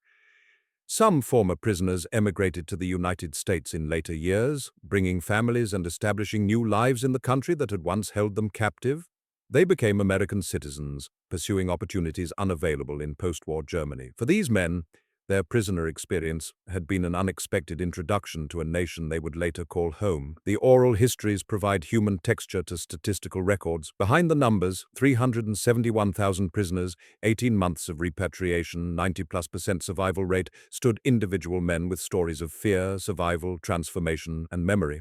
Speaker 1: Some former prisoners emigrated to the United States in later years, bringing families and establishing new lives in the country that had once held them captive. They became American citizens, pursuing opportunities unavailable in post-war Germany. For these men, their prisoner experience had been an unexpected introduction to a nation they would later call home. The oral histories provide human texture to statistical records. Behind the numbers, 371,000 prisoners, 18 months of repatriation, 90+% survival rate, stood individual men with stories of fear, survival, transformation, and memory.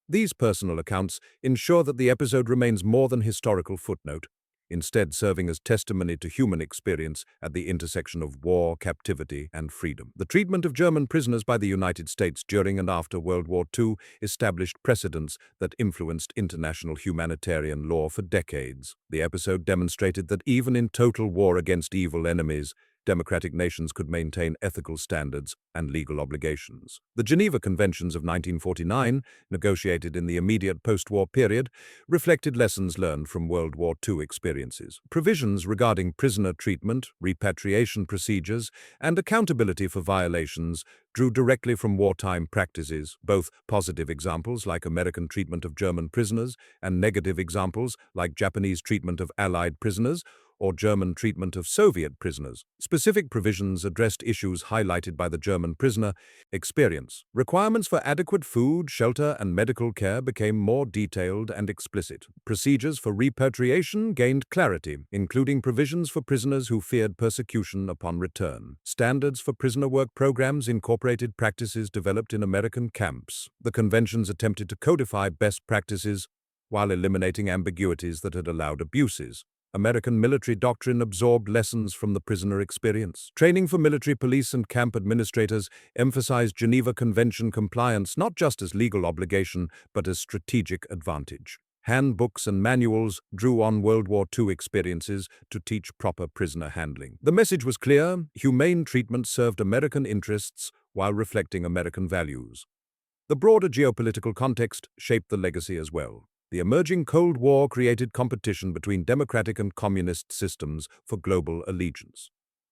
Speaker 1: These personal accounts ensure that the episode remains more than historical footnote, instead serving as testimony to human experience at the intersection of war, captivity, and freedom. The treatment of German prisoners by the United States during and after World War II established precedents that influenced international humanitarian law for decades. The episode demonstrated that even in total war against evil enemies, democratic nations could maintain ethical standards and legal obligations. The Geneva Conventions of 1949, negotiated in the immediate post-war period, reflected lessons learned from World War II experiences. Provisions regarding prisoner treatment, repatriation procedures, and accountability for violations drew directly from wartime practices, both positive examples like American treatment of German prisoners and negative examples like Japanese treatment of Allied prisoners or German treatment of Soviet prisoners. Specific provisions addressed issues highlighted by the German prisoner experience. Requirements for adequate food, shelter, and medical care became more detailed and explicit. Procedures for repatriation gained clarity, including provisions for prisoners who feared persecution upon return. Standards for prisoner work programs incorporated practices developed in American camps. The conventions attempted to codify best practices while eliminating ambiguities that had allowed abuses. American military doctrine absorbed lessons from the prisoner experience. Training for military police and camp administrators emphasized Geneva Convention compliance not just as legal obligation, but as strategic advantage. Handbooks and manuals drew on World War II experiences to teach proper prisoner handling. The message was clear: humane treatment served American interests while reflecting American values. The broader geopolitical context shaped the legacy as well. The emerging Cold War created competition between democratic and communist systems for global allegiance.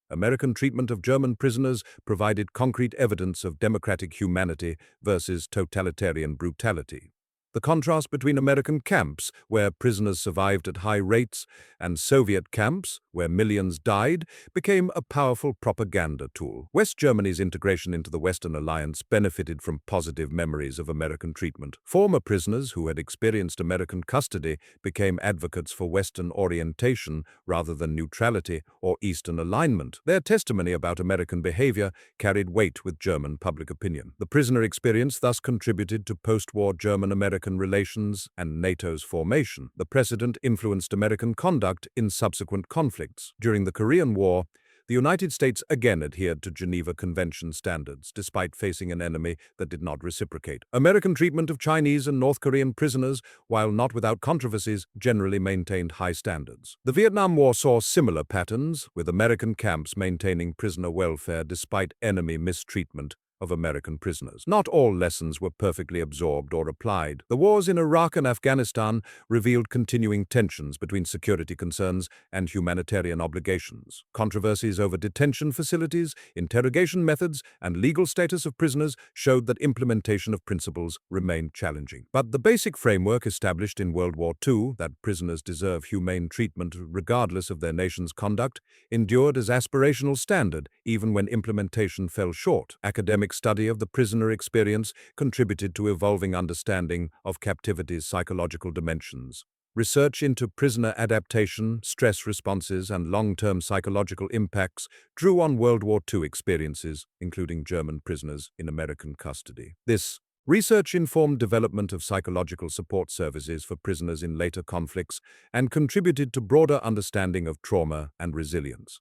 Speaker 1: American treatment of German prisoners provided concrete evidence of democratic humanity versus totalitarian brutality. The contrast between American camps, where prisoners survived at high rates, and Soviet camps, where millions died, became a powerful propaganda tool. West Germany's integration into the Western Alliance benefited from positive memories of American treatment. Former prisoners who had experienced American custody became advocates for Western orientation rather than neutrality or Eastern alignment. Their testimony about American behavior carried weight with German public opinion. The prisoner experience thus contributed to post-war German-American relations and NATO's formation. The precedent influenced American conduct in subsequent conflicts. During the Korean War, the United States again adhered to Geneva Convention standards, despite facing an enemy that did not reciprocate. American treatment of Chinese and North Korean prisoners, while not without controversies, generally maintained high standards. The Vietnam War saw similar patterns, with American camps maintaining prisoner welfare despite enemy mistreatment of American prisoners. Not all lessons were perfectly absorbed or applied. The wars in Iraq and Afghanistan revealed continuing tensions between security concerns and humanitarian obligations. Controversies over detention facilities, interrogation methods, and legal status of prisoners showed that implementation of principles remained challenging. But the basic framework established in World War II, that prisoners deserve humane treatment regardless of their nation's conduct, endured as aspirational standard even when implementation fell short. Academic study of the prisoner experience contributed to evolving understanding of captivity's psychological dimensions. Research into prisoner adaptation, stress responses, and long-term psychological impacts drew on World War II experiences, including German prisoners in American custody. This research informed development of psychological support services for prisoners in later conflicts and contributed to broader understanding of trauma and resilience.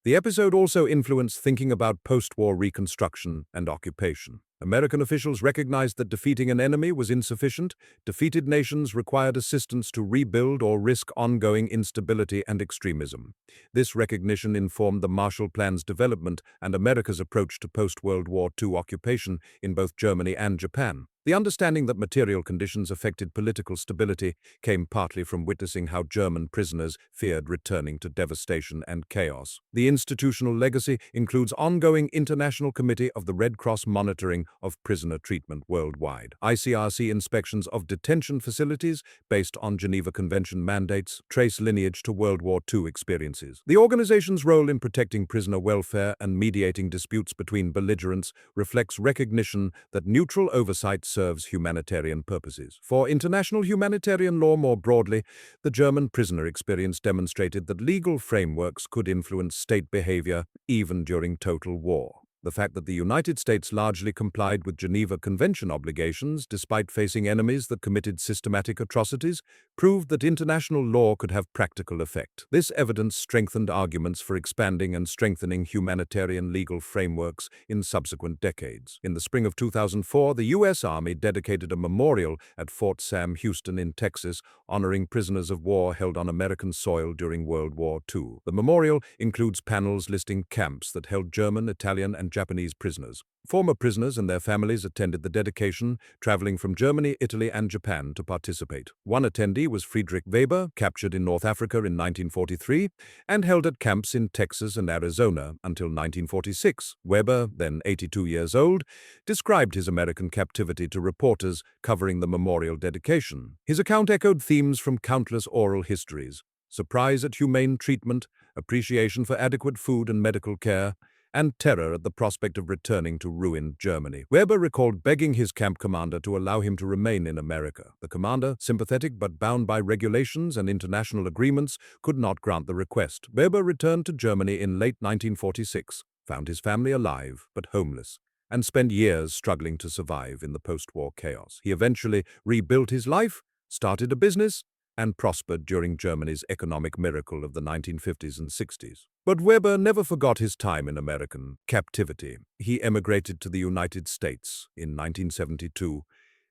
Speaker 1: The episode also influenced thinking about post-war reconstruction and occupation. American officials recognized that defeating an enemy was insufficient. Defeated nations required assistance to rebuild or risk ongoing instability and extremism. This recognition informed the Marshall Plan's development and America's approach to post-World War II occupation in both Germany and Japan. The understanding that material conditions affected political stability came partly from witnessing how German prisoners feared returning to devastation and chaos. The institutional legacy includes ongoing International Committee of the Red Cross monitoring of prisoner treatment worldwide, ICRC inspections of detention facilities based on Geneva Convention mandates, trace lineage to World War II experiences. The organization's role in protecting prisoner welfare and mediating disputes between belligerents reflects recognition that neutral oversight serves humanitarian purposes. For international humanitarian law more broadly, the German prisoner experience demonstrated that legal frameworks could influence state behavior even during total war. The fact that the United States largely complied with Geneva Convention obligations despite facing enemies that committed systematic atrocities proved that international law could have practical effect. This evidence strengthened arguments for expanding and strengthening humanitarian legal frameworks in subsequent decades. In the spring of 2004, the U.S. Army dedicated a memorial at Fort Sam Houston in Texas, honoring prisoners of war held on American soil during World War II. The memorial includes panels listing camps that held German, Italian, and Japanese prisoners. Former prisoners and their families attended the dedication, traveling from Germany, Italy, and Japan to participate. One attendee was Friedrich Weber, captured in North Africa in 1943 and held at camps in Texas and Arizona until 1946. Weber, then 82 years old, described his American captivity to reporters covering the memorial dedication. His account echoed themes from countless oral histories: surprise at humane treatment, appreciation for adequate food and medical care, and terror at the prospect of returning to ruined Germany. Weber recalled begging his camp commander to allow him to remain in America. The commander, sympathetic but bound by regulations and international agreements, could not grant the request. Weber returned to Germany in late 1946, found his family alive but homeless, and spent years struggling to survive in the post-war chaos. He eventually rebuilt his life, started a business, and prospered during Germany's economic miracle of the 1950s and 60s. But Weber never forgot his time in American captivity. He emigrated to the United States in 1972,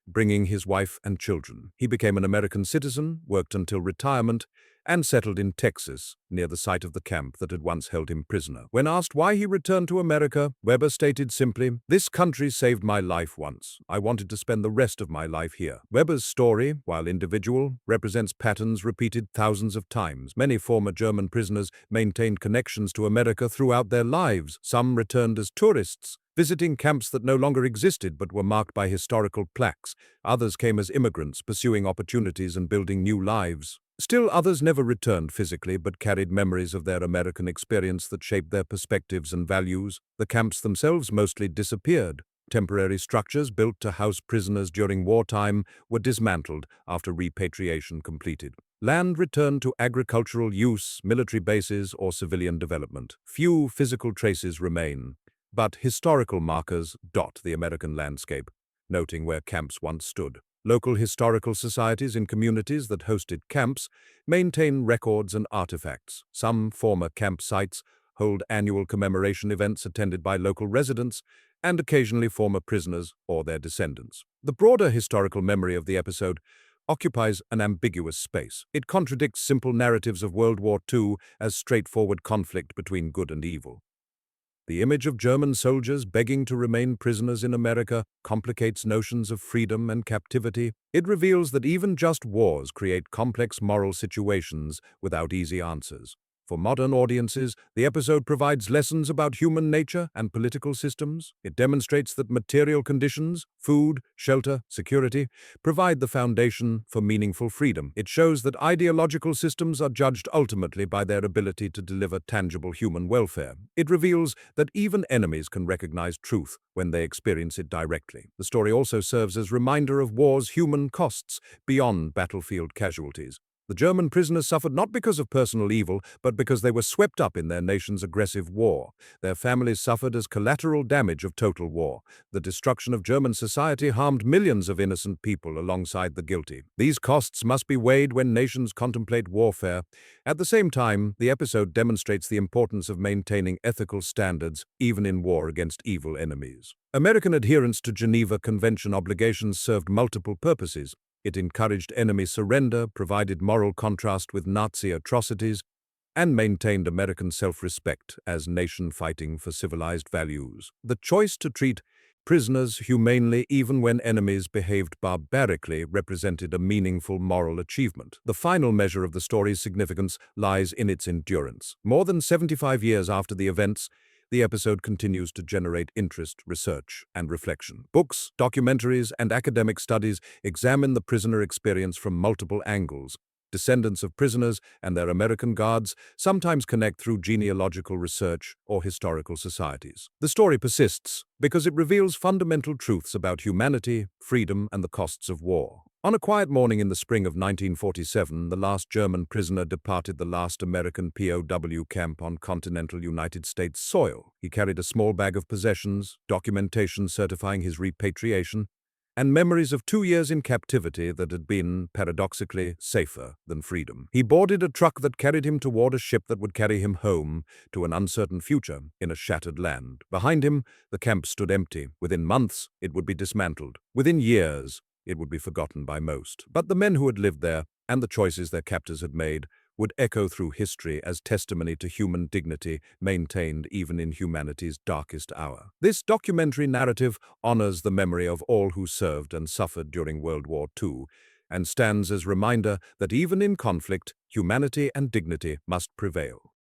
Speaker 1: bringing his wife and children. He became an American citizen, worked until retirement, and settled in Texas, near the site of the camp that had once held him prisoner. When asked why he returned to America, Weber stated simply, "This country saved my life once. I wanted to spend the rest of my life here." Weber's story, while individual, represents patterns repeated thousands of times. Many former German prisoners maintained connections to America throughout their lives. Some returned as tourists, visiting camps that no longer existed but were marked by historical plaques. Others came as immigrants, pursuing opportunities and building new lives. Still, others never returned physically but carried memories of their American experience that shaped their perspectives and values. The camps themselves mostly disappeared. Temporary structures built to house prisoners during wartime were dismantled after repatriation completed. Land returned to agricultural use, military bases, or civilian development. Few physical traces remain, but historical markers dot the American landscape, noting where camps once stood. Local historical societies in communities that hosted camps maintain records and artifacts. Some former camp sites hold annual commemoration events attended by local residents and occasionally former prisoners or their descendants. The broader historical memory of the episode occupies an ambiguous space. It contradicts simple narratives of World War II as straightforward conflict between good and evil. The image of German soldiers begging to remain prisoners in America complicates notions of freedom and captivity. It reveals that even just wars create complex moral situations without easy answers. For modern audiences, the episode provides lessons about human nature and political systems. It demonstrates that material conditions, food, shelter, security, provide the foundation for meaningful freedom. It shows that ideological systems are judged ultimately by their ability to deliver tangible human welfare. It reveals that even enemies can recognize truth when they experience it directly. The story also serves as a reminder of war's human costs beyond battlefield casualties. The German prisoners suffered not because of personal evil, but because they were swept up in their nation's aggressive war. Their families suffered as collateral damage of total war. The destruction of German society harmed millions of innocent people alongside the guilty. These costs must be weighed when nations contemplate warfare. At the same time, the episode demonstrates the importance of maintaining ethical standards, even in war against evil enemies. American adherence to Geneva Convention obligations served multiple purposes. It encouraged enemy surrender, provided moral contrast with Nazi atrocities, and maintained American self-respect as nation fighting for civilized values. The choice to treat prisoners humanely even when enemies behaved barbarically represented a meaningful moral achievement. The final measure of the story's significance lies in its endurance. More than 75 years after the events, the episode continues to generate interest, research, and reflection. Books, documentaries, and academic studies examine the prisoner experience from multiple angles. Descendants of prisoners and their American guards sometimes connect through genealogical research or historical societies. The story persists because it reveals fundamental truths about humanity, freedom, and the costs of war. On a quiet morning in the spring of 1947, the last German prisoner departed the last American POW camp on continental United States soil. He carried a small bag of possessions, documentation certifying his repatriation, and memories of 2 years in captivity that had been, paradoxically, safer than freedom. He boarded a truck that carried him toward a ship that would carry him home to an uncertain future in a shattered land. Behind him, the camp stood empty. Within months, it would be dismantled. Within years, it would be forgotten by most. But the men who had lived there, and the choices their captors had made, would echo through history as testimony to human dignity maintained even in humanity's darkest hour. This documentary narrative honors the memory of all who served and suffered during World War II, and stands as reminder that even in conflict, humanity and dignity must prevail.